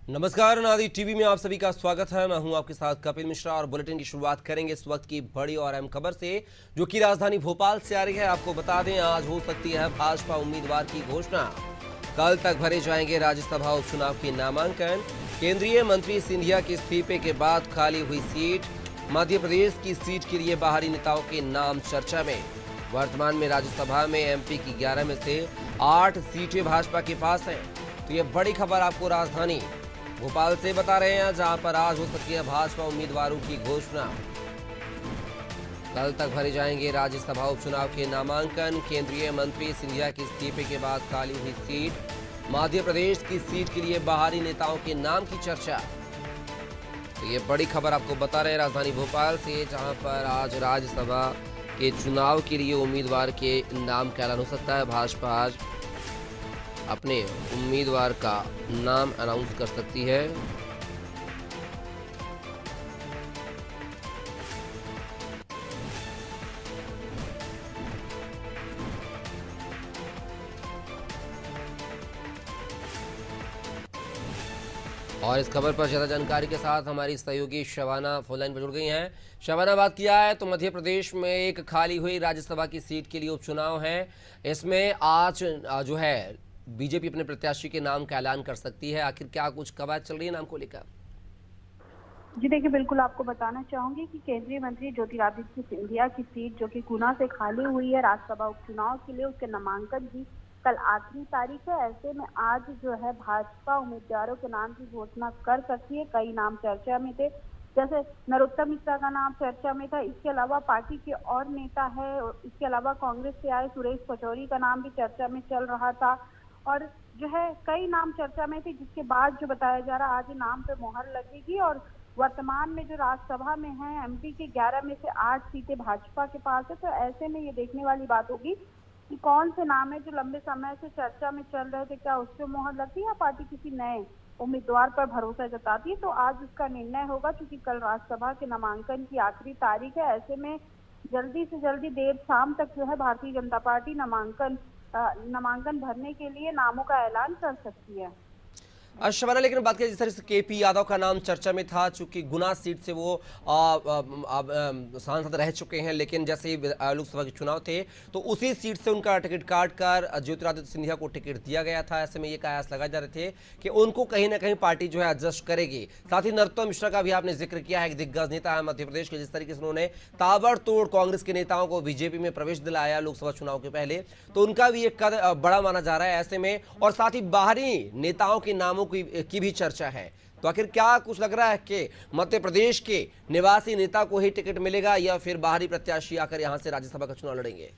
नमस्कार, नादी टीवी में आप सभी का स्वागत है। मैं हूं आपके साथ कपिल मिश्रा और बुलेटिन की शुरुआत करेंगे इस वक्त की बड़ी और अहम खबर से, जो कि राजधानी भोपाल से आ रही है। आपको बता दें, आज हो सकती है भाजपा उम्मीदवार की घोषणा। कल तक भरे जाएंगे राज्यसभा उपचुनाव के नामांकन। केंद्रीय मंत्री सिंधिया के इस्तीफे के बाद खाली हुई सीट, मध्य प्रदेश की सीट के लिए बाहरी नेताओं के नाम चर्चा में। वर्तमान में राज्यसभा में एमपी की 11 में से 8 सीटें भाजपा के पास हैं। तो ये बड़ी खबर आपको राजधानी भोपाल से बता रहे हैं, जहां पर आज हो सकती है भाजपा उम्मीदवारों की घोषणा। कल तक भरे जाएंगे राज्यसभा उपचुनाव के नामांकन। केंद्रीय मंत्री सिंधिया के इस्तीफे के बाद खाली हुई सीट, मध्य प्रदेश की सीट के लिए बाहरी नेताओं के नाम की चर्चा। तो ये बड़ी खबर आपको बता रहे हैं राजधानी भोपाल से, जहां पर आज राज्यसभा के चुनाव के लिए उम्मीदवार के नाम का ऐलान हो सकता है। भाजपा आज अपने उम्मीदवार का नाम अनाउंस कर सकती है। और इस खबर पर ज्यादा जानकारी के साथ हमारी सहयोगी शबाना फोनलाइन पर जुड़ गई हैं। शबाना, बात किया है तो मध्य प्रदेश में एक खाली हुई राज्यसभा की सीट के लिए उपचुनाव है। इसमें आज जो है बीजेपी अपने प्रत्याशी के नाम का ऐलान कर सकती है। आखिर क्या कुछ कवायद चल रही है नाम को लेकर? जी देखिए, बिल्कुल आपको बताना चाहूंगी कि केंद्रीय मंत्री ज्योतिरादित्य सिंधिया की सीट जो कि गुना से खाली हुई है राज्यसभा उपचुनाव के लिए, उसके नामांकन की कल आखिरी तारीख है। ऐसे में आज जो है भाजपा उम्मीदवारों के नाम की घोषणा कर सकती है। कई नाम चर्चा में थे, जैसे नरोत्तम मिश्रा का नाम चर्चा में था। इसके अलावा पार्टी के और नेता है, इसके अलावा कांग्रेस से आए सुरेश पचौरी का नाम भी चर्चा में चल रहा था। और जो है कई नाम चर्चा में थे, जिसके बाद जो बताया जा रहा आज नाम पे मोहर लगेगी। और वर्तमान में जो राज्यसभा में है एमपी के 11 में से 8 सीटें भाजपा के पास है। तो ऐसे में ये देखने वाली बात होगी कि कौन से नाम है जो लंबे समय से चर्चा में चल रहे थे, क्या उस पर मोहर लगती है या पार्टी किसी नए उम्मीदवार पर भरोसा जताती है। तो आज उसका निर्णय होगा, क्योंकि कल राज्यसभा के नामांकन की आखिरी तारीख है। ऐसे में जल्दी से जल्दी देर शाम तक जो है भारतीय जनता पार्टी नामांकन भरने के लिए नामों का ऐलान कर सकती है। शबाना, लेकिन बात करें जिस तरह से केपी यादव का नाम चर्चा में था, चूंकि गुना सीट से वो सांसद रह चुके हैं, लेकिन जैसे ही लोकसभा के चुनाव थे तो उसी सीट से उनका टिकट काट कर ज्योतिरादित्य सिंधिया को टिकट दिया गया था। ऐसे में ये कयास लगाए जा रहे थे कि उनको कहीं ना कहीं पार्टी जो है एडजस्ट करेगी। साथ ही नरोत्तम मिश्रा का भी आपने जिक्र किया है, एक दिग्गज नेता है मध्य प्रदेश के। जिस तरीके से उन्होंने ताबड़तोड़ कांग्रेस के नेताओं को बीजेपी में प्रवेश दिलाया लोकसभा चुनाव के पहले, तो उनका भी एक कद बड़ा माना जा रहा है ऐसे में। और साथ ही बाहरी नेताओं के नामों की भी चर्चा है। तो आखिर क्या कुछ लग रहा है कि मध्य प्रदेश के निवासी नेता को ही टिकट मिलेगा या फिर बाहरी प्रत्याशी आकर यहां से राज्यसभा का चुनाव लड़ेंगे?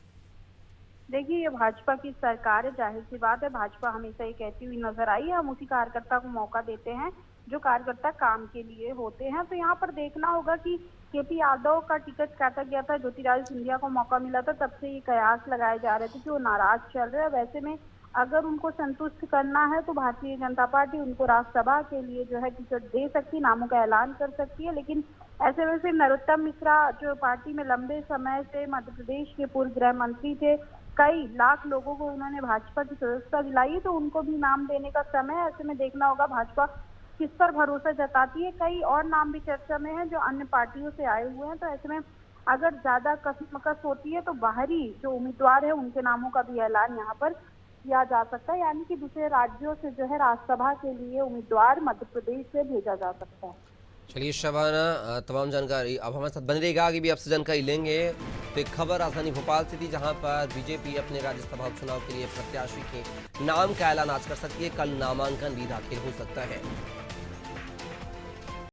देखिए, ये भाजपा की सरकार है, जाहिर सी बात है। भाजपा हमेशा ये कहती हुई नजर आई है, हम उसी कार्यकर्ता को मौका देते हैं जो कार्यकर्ता काम के लिए होते हैं। तो यहाँ पर देखना होगा कि केपी यादव का टिकट काटा गया था, ज्योतिरादित्य सिंधिया को मौका मिला था, तब से ये कयास लगाए जा रहे थे कि वो नाराज चल रहे हैं। वैसे में अगर उनको संतुष्ट करना है तो भारतीय जनता पार्टी उनको राज्यसभा के लिए जो है टिकट दे सकती, नामों का ऐलान कर सकती है। लेकिन ऐसे में फिर नरोत्तम मिश्रा जो पार्टी में लंबे समय से मध्य प्रदेश के पूर्व गृह मंत्री थे, कई लाख लोगों को उन्होंने भाजपा की सदस्यता दिलाई, तो उनको भी नाम देने का समय है। ऐसे में देखना होगा भाजपा किस पर भरोसा जताती है। कई और नाम भी चर्चा में है जो अन्य पार्टियों से आए हुए हैं। तो ऐसे में अगर ज्यादा कसमकस होती है तो बाहरी जो उम्मीदवार है उनके नामों का भी ऐलान यहाँ पर किया जा सकता है, यानी कि दूसरे राज्यों से जो है राज्यसभा के लिए उम्मीदवार मध्य प्रदेश से भेजा जा सकता है। चलिए शबाना, तमाम जानकारी अब हमारे साथ बनी रहेगा, आगे भी आपसे जानकारी लेंगे। तो एक खबर राजधानी भोपाल से थी, जहां पर बीजेपी अपने राज्यसभा उपचुनाव के लिए प्रत्याशी के नाम का ऐलान आज कर सकती है। कल नामांकन भी दाखिल हो सकता है।